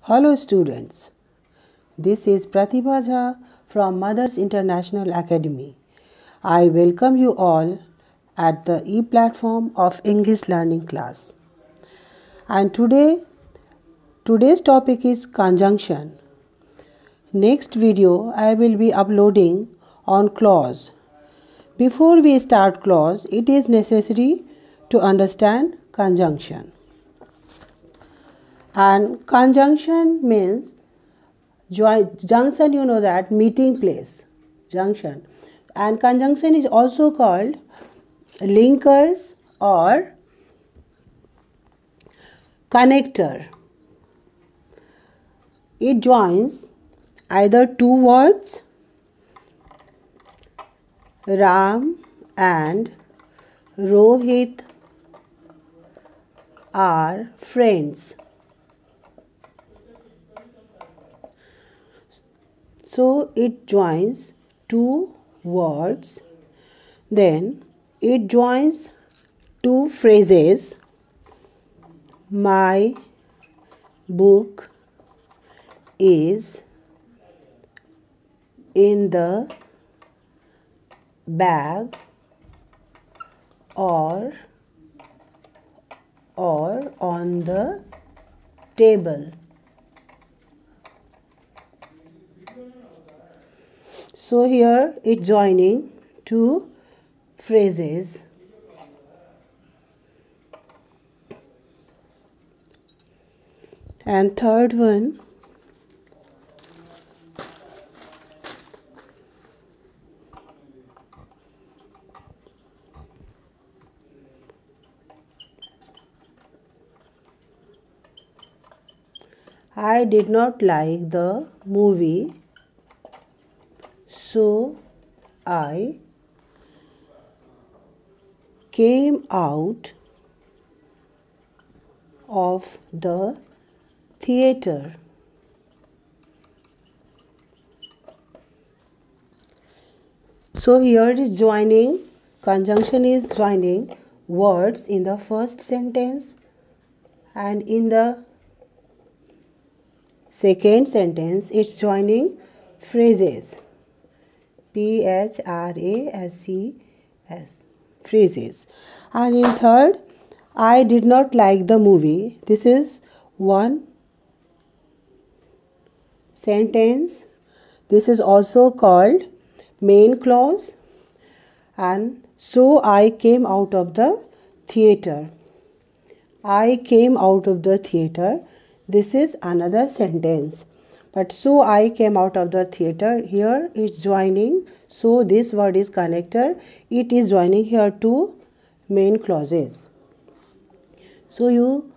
Hello students, this is Pratibha Jha from Mothers International Academy. I welcome you all at the e-platform of English learning class. And today's topic is conjunction. Next video I will be uploading on clause. Before we start clause, it is necessary to understand conjunction. And conjunction means junction, you know that, meeting place, junction. And conjunction is also called linkers or connector. It joins either two words. Ram and Rohit are friends. So it joins two words, then it joins two phrases. My book is in the bag or on the table. So here it's joining two phrases. And third one, I did not like the movie, so I came out of the theater. So here is joining, conjunction is joining words in the first sentence, and in the second sentence it's joining phrases. Phrases, phrases. And in third, I did not like the movie. This is one sentence. This is also called main clause. And so I came out of the theater. I came out of the theater. This is another sentence. But so I came out of the theater, here it's joining. So this word is connector. It is joining here two main clauses. So you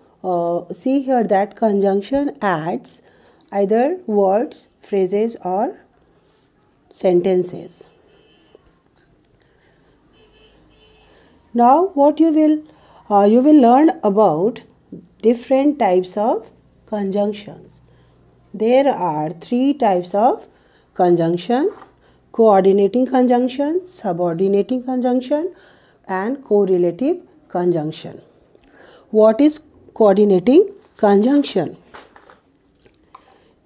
see here that conjunction adds either words, phrases or sentences. Now what you will learn about different types of conjunctions. There are three types of conjunction: coordinating conjunction, subordinating conjunction and correlative conjunction. What is coordinating conjunction?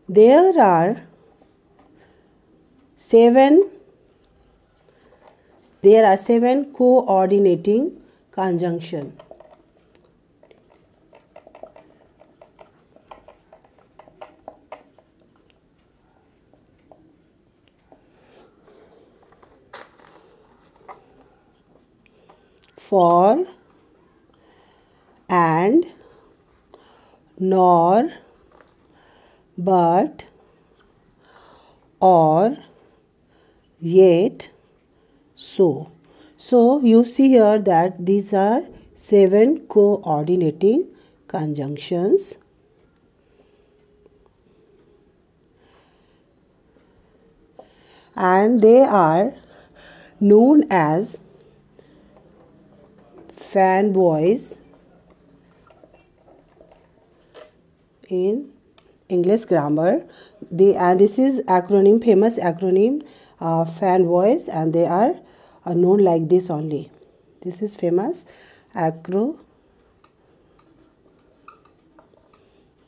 There are seven coordinating conjunction. For, and, nor, but, or, yet, so. So you see here that these are seven coordinating conjunctions. And they are known as fanboys in English grammar. This is acronym, famous acronym, fanboys, and they are known like this only. This is famous acronym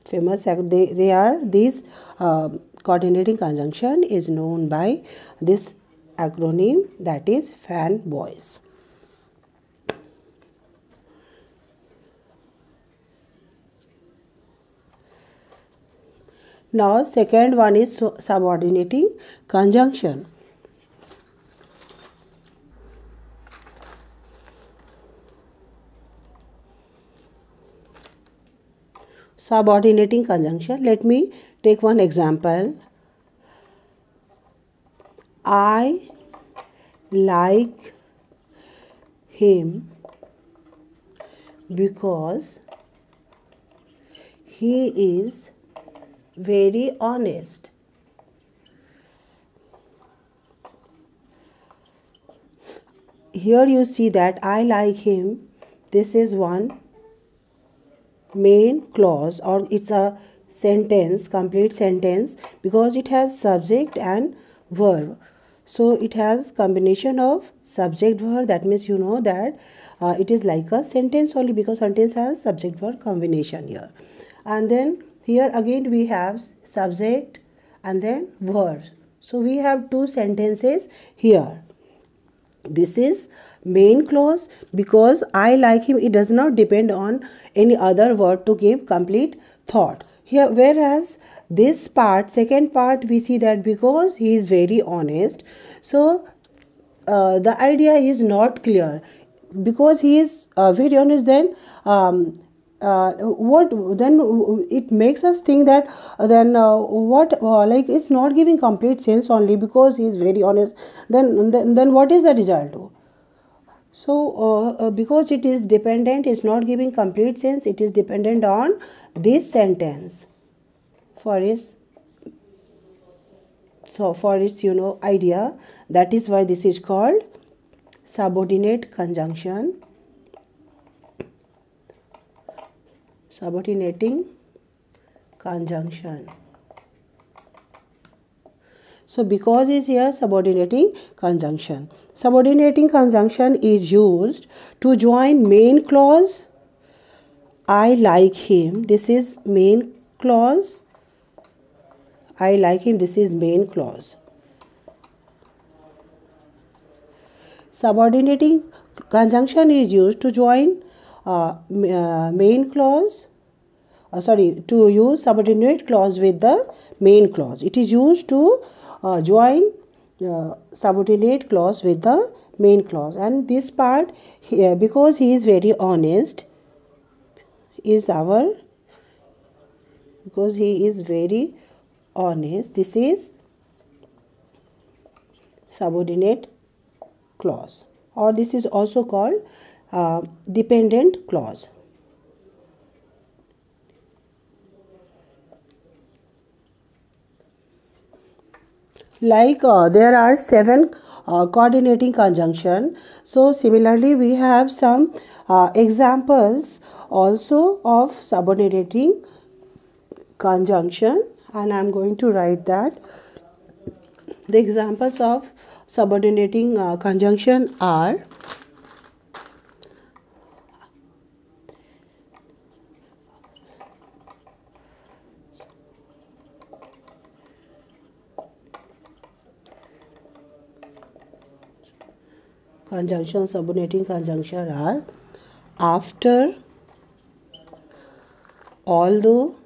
famous, they are these coordinating conjunction is known by this acronym, that is fanboys. Now second one is subordinating conjunction. Subordinating conjunction, let me take one example. I like him because he is very honest. Here you see that I like him, this is one main clause, or it's a sentence, complete sentence, because it has subject and verb. So it has combination of subject verb, that means you know that it is like a sentence only, because sentence has subject verb combination here. And then here again we have subject and then verb. So we have two sentences here. This is main clause, because I like him, it does not depend on any other word to give complete thought here. Whereas this part, second part, we see that because he is very honest, so the idea is not clear. Because he is very honest, then what then it makes us think that what like it's not giving complete sense only because he is very honest. Then what is the result? So because it is dependent, it's not giving complete sense, it is dependent on this sentence for its idea. That is why this is called subordinate conjunction, subordinating conjunction. So because is here subordinating conjunction. Subordinating conjunction is used to join main clause. I like him, this is main clause. I like him, this is main clause. Subordinating conjunction is used to join main clause, to use subordinate clause with the main clause. It is used to join subordinate clause with the main clause. And this part here, because he is very honest, is our, because he is very honest, this is subordinate clause, or this is also called dependent clause. Like there are 7 coordinating conjunction. So similarly we have some examples also of subordinating conjunction, and I am going to write that. The examples of subordinating conjunction are subordinating conjunction are after, although,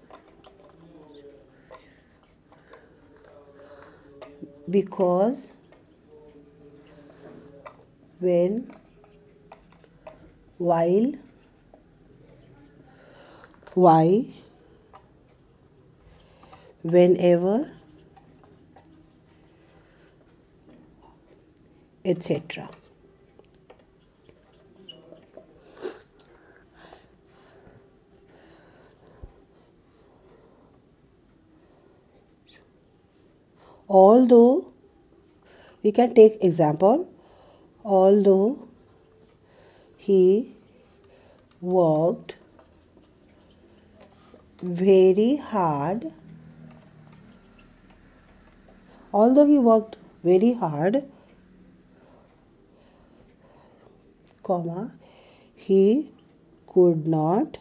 because, when, while, why, whenever, etc. Although, we can take example, although he worked very hard, although he worked very hard, comma, he could not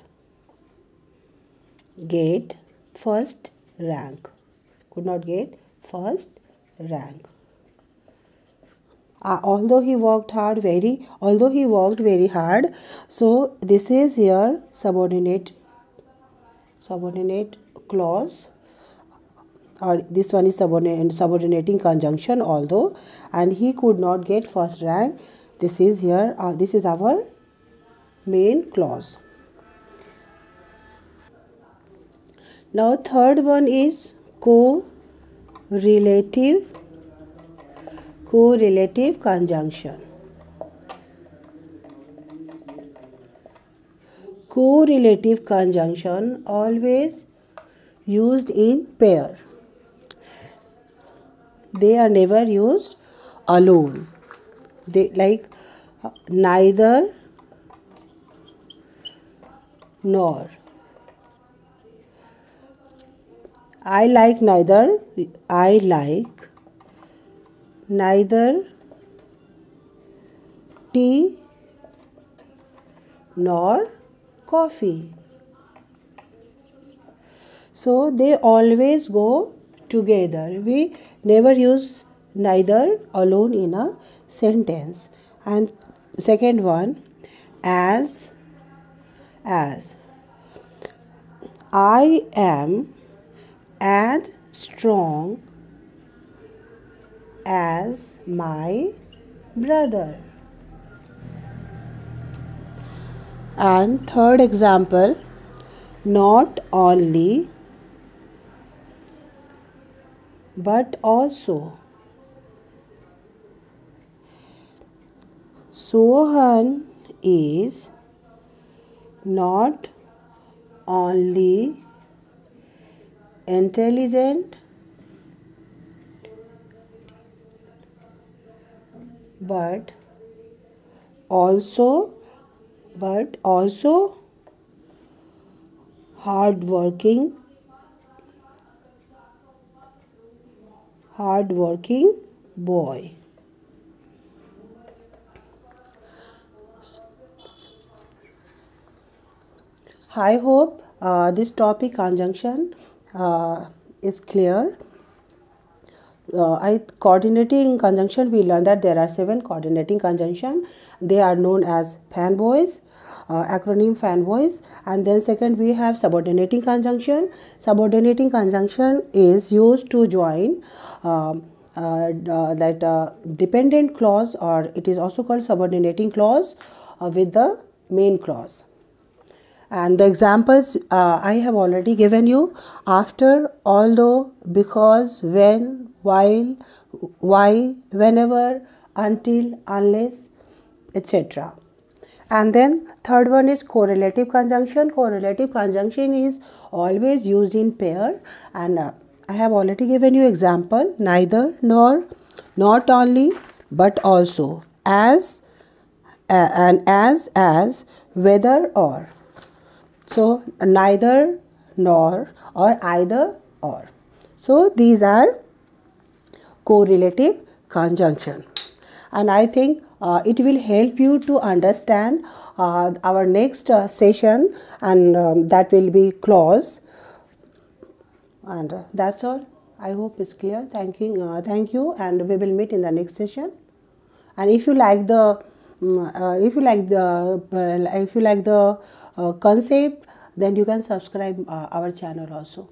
get first rank. Could not get first rank. Although he worked very hard, so this is here subordinate clause, or this one is subordinating conjunction, although, and he could not get first rank. This is here, this is our main clause. Now third one is correlative conjunction. Correlative conjunction always used in pair. They are never used alone. They like neither nor. I like neither tea nor coffee. So they always go together. We never use neither alone in a sentence. And second one, as. I am as strong as my brother. And third example, not only but also. Sohan is not only intelligent but also hardworking boy. I hope this topic conjunction is clear. Coordinating conjunction, we learned that there are 7 coordinating conjunction. They are known as fanboys, acronym fanboys. And then second, we have subordinating conjunction. Subordinating conjunction is used to join dependent clause, or it is also called subordinating clause, with the main clause. And the examples I have already given you: after, although, because, when, while, why, whenever, until, unless, etc. And then third one is correlative conjunction. Correlative conjunction is always used in pair, and I have already given you example: neither nor, not only but also, as, and as, whether or. So neither nor or either or. So these are correlative conjunction, and I think it will help you to understand our next session, and that will be clause. And that's all. I hope it's clear. Thank you, and we will meet in the next session. And if you like the concept, then you can subscribe our channel also.